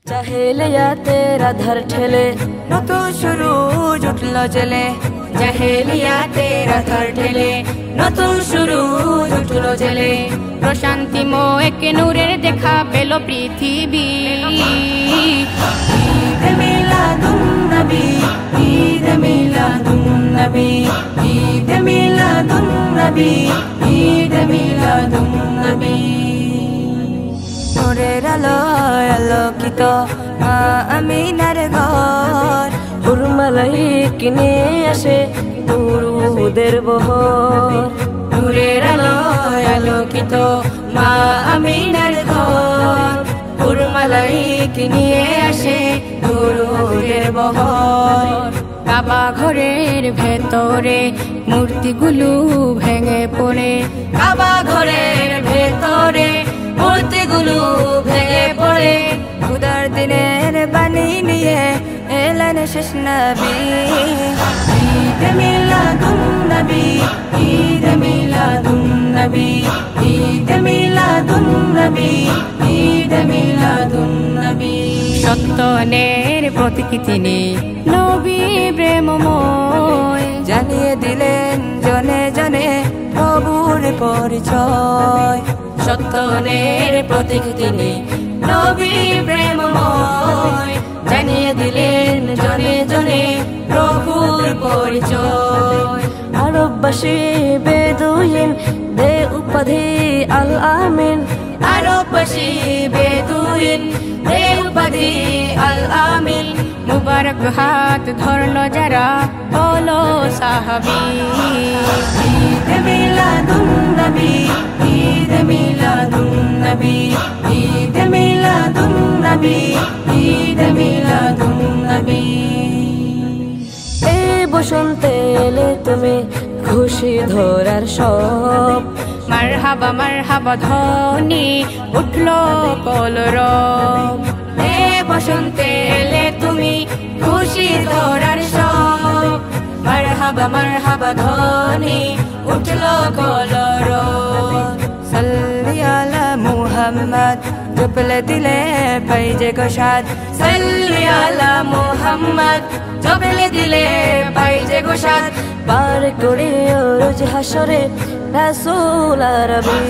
জাহেলিয়া তেরা ধর ঠেলে নতুন শুরু জুটলো জেলে। জাহেলিয়া তেরা ধর ঠেলে নতুন শুরু জুটলো জেলে। প্রশান্তিময় এক নূরের দেখা পেল পৃথিবী। ঈদ মিলাদুন নবী, ঈদ মিলাদুন নবী, ঈদ মিলাদুন নবী, ঈদ মিলাদুন নবী। নূরের আলোয় আলোকিত মা আমিনার ঘর। হুরমালাইক নিয়ে আসে দুরুদের বহর। নূরের আলোয় আলোকিত মা আমিনার ঘর। হুরমালাইক নিয়ে আসে দুরুদের বহর। কাবা ঘরের ভেতরে মূর্তিগুলো ভেঙে পড়ে। কাবা ঘরের ভেতরে মূর্তিগুলো ভেঙে পড়ে। খুদার দিনের বাণী নিয়ে এলেন শেষ নবী। ঈদ মিলাদুন নবী, ঈদ মিলাদুন নবী, ঈদ মিলাদুন নবী, ঈদ মিলাদুন নবী। সত্যনের প্রতীক তিনি নবী প্রেমময়। জানিয়ে দিলেন জনে জনে প্রভুর পরিচয়। সত্যনের প্রতীক তিনি নবী প্রেমময়। জানিয়ে দিলেন জনে জনে প্রভুর পরিচয়। আরববাসী বেদুইন দে উপাধি আল আমিন। আরববাসী বেদুইন দে উপাধি আল আমিন। মুবারক হাত ধরল যারা হলো সাহাবী। ঈদ মিলাদুন নবী, ঈদ মিলাদুন নবী, ঈদ মিলাদুন নবী, ঈদ মিলাদুন নবী। এই বসন্তে এলে তুমি খুশি ধরার সব। মারহাবা মারহাবা ধ্বনি উঠলো কলরব। এ বসন্তে এলে তুমি খুশি ধরার সব। মারহাবা মারহাবা ধ্বনি উঠলো কলরব। সাল্লি আলা মুহাম্মদ জপলে দিলে পাইজে গোসাদ। সাল্লি আলা মুহাম্মদ জপলে দিলে পাইজে গোসাদ। পার করে রোজ হাসরে রাসূল আরবী।